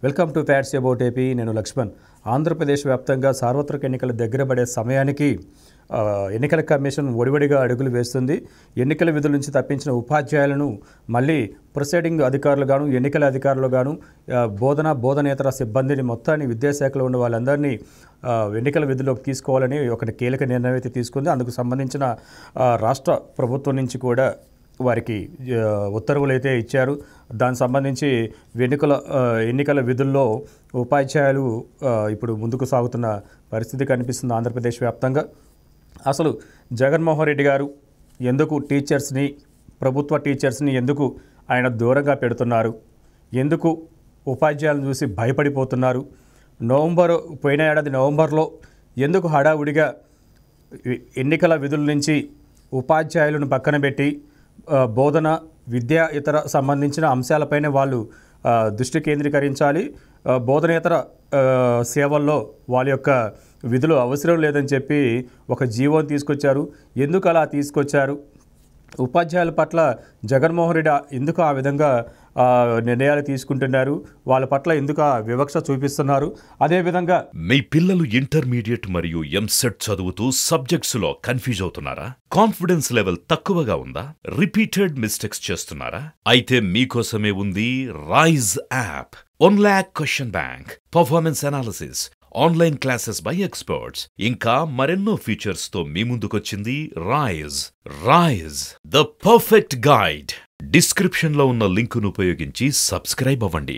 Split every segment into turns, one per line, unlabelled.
Welcome to fats about AP. నేను లక్ష్మణ్. ఆంధ్రప్రదేశ్ వ్యాప్తంగా సార్వత్రిక ఎన్నికలు దగ్గర పడే సమయానికి ఎన్నికల కమిషన్ ఒడివడిగా అడుగులు వేస్తుంది. ఎన్నికల విధుల నుంచి తప్పించిన ఉపాధ్యాయులను మళ్ళీ ప్రొసైడింగ్ అధికారులుగాను, ఎన్నికల అధికారులుగాను, బోధనేతర సిబ్బందిని మొత్తాన్ని విద్యాశాఖలో ఉన్న వాళ్ళందరినీ ఎన్నికల విధుల్లోకి తీసుకోవాలని ఒక కీలక నిర్ణయం అయితే తీసుకుంది. అందుకు సంబంధించిన రాష్ట్ర ప్రభుత్వం నుంచి కూడా వారికి ఉత్తర్వులు అయితే ఇచ్చారు. దానికి సంబంధించి ఎన్నికల విధుల్లో ఉపాధ్యాయులు ఇప్పుడు ముందుకు సాగుతున్న పరిస్థితి కనిపిస్తుంది ఆంధ్రప్రదేశ్ వ్యాప్తంగా. అసలు జగన్మోహన్ రెడ్డి గారు ఎందుకు ప్రభుత్వ టీచర్స్ని ఎందుకు ఆయన దూరంగా పెడుతున్నారు? ఎందుకు ఉపాధ్యాయులను చూసి భయపడిపోతున్నారు? పోయిన ఏడాది నవంబర్లో ఎందుకు హడావుడిగా ఎన్నికల విధుల నుంచి ఉపాధ్యాయులను పక్కన పెట్టి బోధన, విద్య ఇతర సంబంధించిన అంశాలపైన వాళ్ళు దృష్టి కేంద్రీకరించాలి, బోధనేతర సేవల్లో వాళ్ళ యొక్క విధులు అవసరం లేదని చెప్పి ఒక జీవోని తీసుకొచ్చారు. ఎందుకు అలా తీసుకొచ్చారు? ఉపాధ్యాయుల పట్ల జగన్మోహన్ రెడ్డి ఎందుకు ఆ విధంగా నిర్ణయాలు తీసుకుంటున్నారు? వాళ్ళ పట్ల ఎందుకు వివక్ష చూపిస్తున్నారు? అదేవిధంగా
మీ పిల్లలు ఇంటర్మీడియట్ మరియు ఎంసెట్ చదువుతూ సబ్జెక్ట్స్ లో కన్ఫ్యూజ్ అవుతున్నారా? కాన్ఫిడెన్స్ లెవెల్ తక్కువగా ఉందా? రిపీటెడ్ మిస్టేక్స్ చేస్తున్నారా? అయితే మీకోసమే ఉంది Rise app. 1 lakh question bank, performance analysis, online classes by experts, ఇంకా మరెన్నో ఫీచర్స్ తో మీ ముందుకొచ్చింది Rise the perfect guide. Description లో ఉన్న లింకును ఉపయోగించి సబ్స్క్రైబ్ అవ్వండి.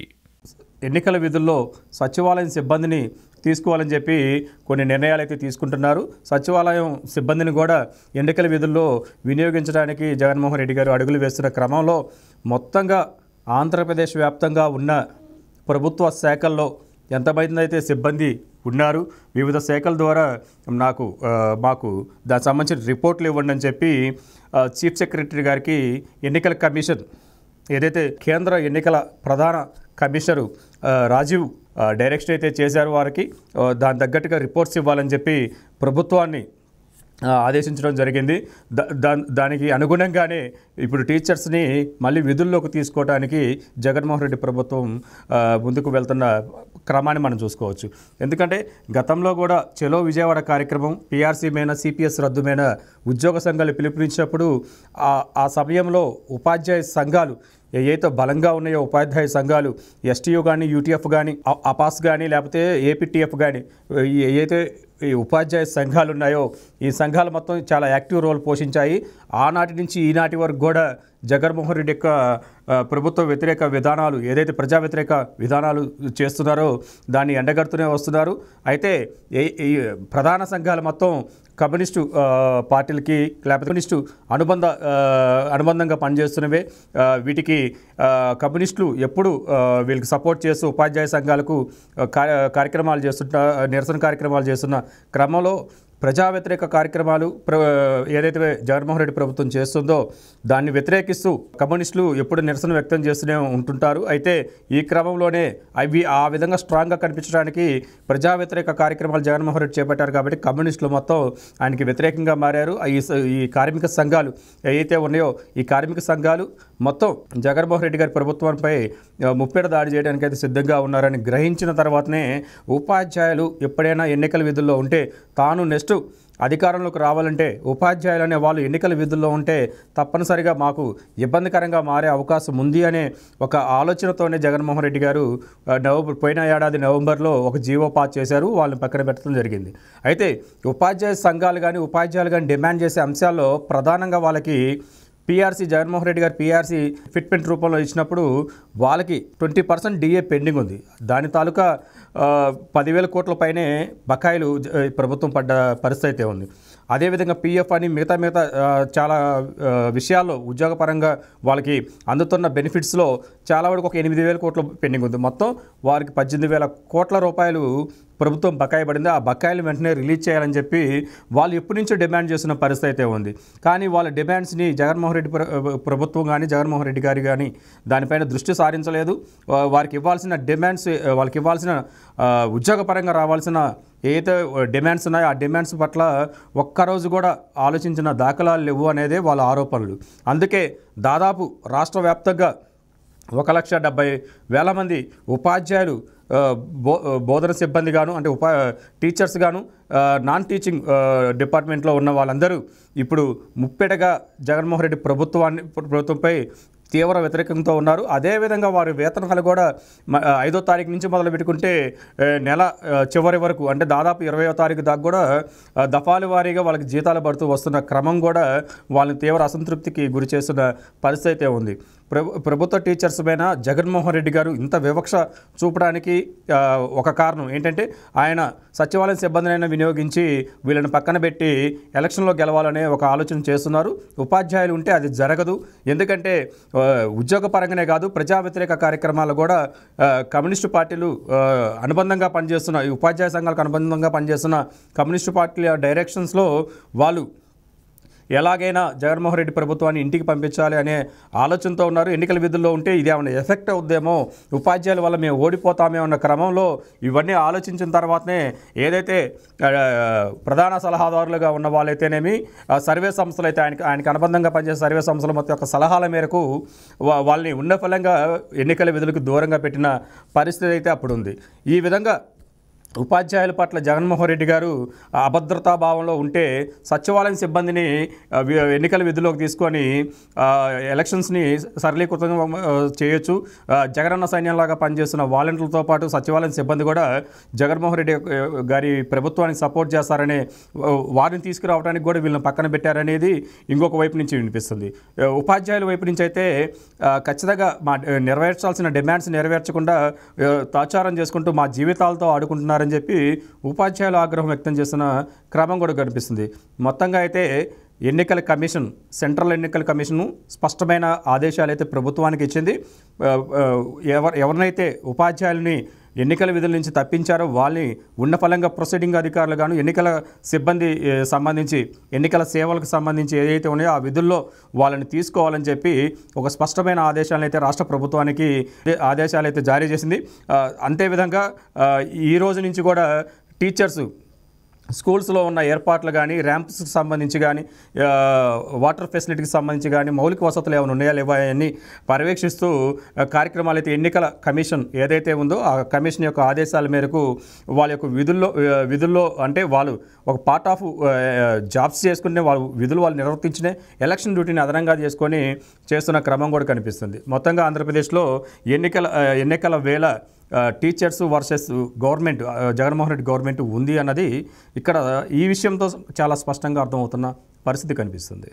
ఎన్నికల విధుల్లో సచివాలయం సిబ్బందిని తీసుకోవాలని చెప్పి కొన్ని నిర్ణయాలు అయితే తీసుకుంటున్నారు. సచివాలయం సిబ్బందిని కూడా ఎన్నికల విధుల్లో వినియోగించడానికి జగన్మోహన్ రెడ్డి గారు అడుగులు వేస్తున్న క్రమంలో మొత్తంగా ఆంధ్రప్రదేశ్ వ్యాప్తంగా ఉన్న ప్రభుత్వ శాఖల్లో ఎంతమంది అయితే సిబ్బంది ఉన్నారు, వివిధ శాఖల ద్వారా మాకు దానికి సంబంధించిన రిపోర్ట్లు ఇవ్వండి అని చెప్పి చీఫ్ సెక్రటరీ గారికి ఎన్నికల కమిషన్, ఏదైతే కేంద్ర ఎన్నికల ప్రధాన కమిషనరు రాజీవ్ డైరెక్షన్ అయితే చేశారు వారికి, దాని తగ్గట్టుగా రిపోర్ట్స్ ఇవ్వాలని చెప్పి ప్రభుత్వాన్ని ఆదేశించడం జరిగింది. దానికి అనుగుణంగానే ఇప్పుడు టీచర్స్ని మళ్ళీ విధుల్లోకి తీసుకోవడానికి జగన్మోహన్ రెడ్డి ప్రభుత్వం ముందుకు వెళ్తున్న క్రమాన్ని మనం చూసుకోవచ్చు. ఎందుకంటే గతంలో కూడా చలో విజయవాడ కార్యక్రమం, పీఆర్సీ మీద సిపిఎస్ రద్దు మీద ఉద్యోగ సంఘాలు పిలుపునిచ్చినప్పుడు ఆ సమయంలో ఉపాధ్యాయ సంఘాలు ఏవైతే బలంగా ఉన్నాయో ఉపాధ్యాయ సంఘాలు, ఎస్టీయూ కానీ, యూటీఎఫ్ కానీ, అపాస్ కానీ, లేకపోతే ఏపీటీఎఫ్ కానీ, ఏవైతే ఈ ఉపాధ్యాయ సంఘాలు ఉన్నాయో ఈ సంఘాలు మొత్తం చాలా యాక్టివ్ రోల్ పోషించాయి. ఆనాటి నుంచి ఈనాటి వరకు కూడా జగన్మోహన్ రెడ్డి యొక్క ప్రభుత్వ వ్యతిరేక విధానాలు, ఏదైతే ప్రజా వ్యతిరేక విధానాలు చేస్తున్నారో దాన్ని ఎండగడుతూనే వస్తున్నారు. అయితే ఈ ప్రధాన సంఘాలు మొత్తం కమ్యూనిస్టు పార్టీలకి లేకపోతే కమ్యూనిస్టు అనుబంధంగా పనిచేస్తున్నవే. వీటికి కమ్యూనిస్టులు ఎప్పుడు వీళ్ళకి సపోర్ట్ చేస్తూ ఉపాధ్యాయ సంఘాలకు నిరసన కార్యక్రమాలు చేస్తున్న క్రమంలో ప్రజా వ్యతిరేక కార్యక్రమాలు ఏదైతే జగన్మోహన్ రెడ్డి ప్రభుత్వం చేస్తుందో దాన్ని వ్యతిరేకిస్తూ కమ్యూనిస్టులు ఎప్పుడు నిరసన వ్యక్తం చేస్తూనే ఉంటుంటారు. అయితే ఈ క్రమంలోనే అవి ఆ విధంగా స్ట్రాంగ్గా కనిపించడానికి ప్రజా వ్యతిరేక కార్యక్రమాలు జగన్మోహన్ రెడ్డి చేపట్టారు కాబట్టి కమ్యూనిస్టులు మొత్తం ఆయనకి వ్యతిరేకంగా మారారు. ఈ కార్మిక సంఘాలు ఏవైతే ఉన్నాయో ఈ కార్మిక సంఘాలు మొత్తం జగన్మోహన్ రెడ్డి గారి ప్రభుత్వంపై ముప్పెడ దాడి చేయడానికి అయితే సిద్ధంగా ఉన్నారని గ్రహించిన తర్వాతనే ఉపాధ్యాయులు ఎప్పుడైనా ఎన్నికల విధుల్లో ఉంటే తాను నెక్స్ట్ అధికారంలోకి రావాలంటే ఉపాధ్యాయులు అనే వాళ్ళు ఎన్నికల విధుల్లో ఉంటే తప్పనిసరిగా మాకు ఇబ్బందికరంగా మారే అవకాశం ఉంది అనే ఒక ఆలోచనతోనే జగన్మోహన్ రెడ్డి గారు పోయిన ఏడాది నవంబర్లో ఒక జీవో పాస్ చేశారు. వాళ్ళని పక్కన పెట్టడం జరిగింది. అయితే ఉపాధ్యాయ సంఘాలు కానీ ఉపాధ్యాయులు కానీ డిమాండ్ చేసే అంశాల్లో ప్రధానంగా వాళ్ళకి పీఆర్సీ, జగన్మోహన్ రెడ్డి గారు పీఆర్సీ ఫిట్మెంట్ రూపంలో ఇచ్చినప్పుడు వాళ్ళకి 20% డిఏ పెండింగ్ ఉంది. దాని తాలూకా 10,000 కోట్ల పైనే బకాయిలు ప్రభుత్వం పడ్డ పరిస్థితి అయితే ఉంది. అదేవిధంగా పీఎఫ్ అని మిగతా చాలా విషయాల్లో ఉద్యోగపరంగా వాళ్ళకి అందుతున్న బెనిఫిట్స్లో చాలా వరకు ఒక 8,000 కోట్ల పెండింగ్ ఉంది. మొత్తం వారికి 18,000 కోట్ల రూపాయలు ప్రభుత్వం బకాయి పడింది. ఆ బకాయిలు వెంటనే రిలీజ్ చేయాలని చెప్పి వాళ్ళు ఎప్పటి నుంచో డిమాండ్ చేస్తున్న పరిస్థితి అయితే ఉంది. కానీ వాళ్ళ డిమాండ్స్ని జగన్మోహన్ రెడ్డి ప్రభుత్వం కానీ జగన్మోహన్ రెడ్డి గారు కానీ దానిపైన దృష్టి సారించలేదు. వారికి ఇవ్వాల్సిన డిమాండ్స్, వాళ్ళకి ఇవ్వాల్సిన ఉద్యోగపరంగా రావాల్సిన ఏదైతే డిమాండ్స్ ఉన్నాయో ఆ డిమాండ్స్ పట్ల ఒక్కరోజు కూడా ఆలోచించిన దాఖలాలు లేవు అనేదే వాళ్ళ ఆరోపణలు. అందుకే దాదాపు రాష్ట్ర వ్యాప్తంగా 1,70,000 మంది ఉపాధ్యాయులు బోధన సిబ్బంది గాను అంటే టీచర్స్ గాను నాన్ టీచింగ్ డిపార్ట్మెంట్లో ఉన్న వాళ్ళందరూ ఇప్పుడు ముప్పెటగా జగన్మోహన్ రెడ్డి ప్రభుత్వంపై తీవ్ర వ్యతిరేకంతో ఉన్నారు. అదేవిధంగా వారి వేతనాలు కూడా 5వ తారీఖు నుంచి మొదలు పెట్టుకుంటే నెల చివరి వరకు అంటే దాదాపు 20వ తారీఖు దాకా కూడా దఫాల వారీగా వాళ్ళకి జీతాలు పడుతూ వస్తున్న క్రమం కూడా వాళ్ళని తీవ్ర అసంతృప్తికి గురి చేస్తున్న పరిస్థితి ఉంది. ప్రభుత్వ టీచర్స్ పైన జగన్మోహన్ రెడ్డి గారు ఇంత వివక్ష చూపడానికి ఒక కారణం ఏంటంటే ఆయన సచివాలయం సిబ్బందినైనా వినియోగించి వీళ్ళని పక్కన పెట్టి ఎలక్షన్లో గెలవాలనే ఒక ఆలోచన చేస్తున్నారు. ఉపాధ్యాయులు ఉంటే అది జరగదు. ఎందుకంటే ఉద్యోగపరంగానే కాదు ప్రజా వ్యతిరేక కార్యక్రమాలు కూడా కమ్యూనిస్టు పార్టీలు అనుబంధంగా పనిచేస్తున్న ఈ ఉపాధ్యాయ సంఘాలకు అనుబంధంగా పనిచేస్తున్న కమ్యూనిస్టు పార్టీల డైరెక్షన్స్లో వాళ్ళు ఎలాగైనా జగన్మోహన్ రెడ్డి ప్రభుత్వాన్ని ఇంటికి పంపించాలి అనే ఆలోచనతో ఉన్నారు. ఎన్నికల విధుల్లో ఉంటే ఇది ఏమైనా ఎఫెక్ట్ అవుద్దేమో, ఉపాధ్యాయుల వల్ల మేము ఓడిపోతామే అన్న క్రమంలో ఇవన్నీ ఆలోచించిన తర్వాతనే ఏదైతే ప్రధాన సలహాదారులుగా ఉన్న వాళ్ళైతేనేమి సర్వే సంస్థలు అయితే ఆయనకి అనుబంధంగా పనిచేసే సర్వే సంస్థల మొత్తం యొక్క సలహాల మేరకు వాళ్ళని ఉన్న ఫలంగా ఎన్నికల విధులకు దూరంగా పెట్టిన పరిస్థితి అయితే అప్పుడు ఉంది. ఈ విధంగా ఉపాధ్యాయుల పట్ల జగన్మోహన్ రెడ్డి గారు అభద్రతా భావంలో ఉంటే సచివాలయం సిబ్బందిని ఎన్నికల విధుల్లోకి తీసుకొని ఎలక్షన్స్ని సరళీకృతం చేయొచ్చు. జగనన్న సైన్యంలాగా పనిచేస్తున్న వాలంటీర్లతో పాటు సచివాలయం సిబ్బంది కూడా జగన్మోహన్ రెడ్డి గారి ప్రభుత్వానికి సపోర్ట్ చేస్తారనే వారిని తీసుకురావడానికి కూడా వీళ్ళని పక్కన పెట్టారనేది ఇంకొక వైపు నుంచి వినిపిస్తుంది. ఉపాధ్యాయుల వైపు నుంచి అయితే ఖచ్చితంగా నెరవేర్చాల్సిన డిమాండ్స్ నెరవేర్చకుండా తాచారం చేసుకుంటూ మా జీవితాలతో ఆడుకుంటున్నారని చెప్పి ఉపాధ్యాయులు ఆగ్రహం వ్యక్తం చేస్తున్న క్రమం కూడా కనిపిస్తుంది. మొత్తంగా అయితే ఎన్నికల కమిషన్ సెంట్రల్ ఎన్నికల కమిషను స్పష్టమైన ఆదేశాలు అయితే ప్రభుత్వానికి ఇచ్చింది. ఎవరినైతే ఉపాధ్యాయులని ఎన్నికల విధుల నుంచి తప్పించారో వాళ్ళని ఉన్న ఫలంగా ప్రొసీడింగ్ అధికారులు గాను ఎన్నికల సిబ్బంది సంబంధించి ఎన్నికల సేవలకు సంబంధించి ఏదైతే ఉన్నాయో ఆ విధుల్లో వాళ్ళని తీసుకోవాలని చెప్పి ఒక స్పష్టమైన ఆదేశాలను అయితే రాష్ట్ర ప్రభుత్వానికి ఆదేశాలు అయితే జారీ చేసింది. అంతేవిధంగా ఈ రోజు నుంచి కూడా టీచర్స్ స్కూల్స్లో ఉన్న ఏర్పాట్లు కానీ ర్యాంప్స్కి సంబంధించి కానీ వాటర్ ఫెసిలిటీకి సంబంధించి కానీ మౌలిక వసతులు ఏమైనా ఉన్నాయా లేవా అని పర్యవేక్షిస్తూ కార్యక్రమాలు అయితే ఎన్నికల కమిషన్ ఏదైతే ఉందో ఆ కమిషన్ యొక్క ఆదేశాల మేరకు వాళ్ళ యొక్క విధుల్లో అంటే వాళ్ళు ఒక పార్ట్ ఆఫ్ జాబ్స్ చేసుకునే వాళ్ళు నిర్వర్తించిన ఎలక్షన్ డ్యూటీని అదనంగా చేసుకొని చేస్తున్న క్రమం కూడా కనిపిస్తుంది. మొత్తంగా ఆంధ్రప్రదేశ్లో ఎన్నికల వేళ teachers versus government Jaganmohan Reddy government ఉంది అన్నది ఇక్కడ ఈ విషయంతో చాలా స్పష్టంగా అర్థమవుతున్న పరిస్థితి కనిపిస్తుంది.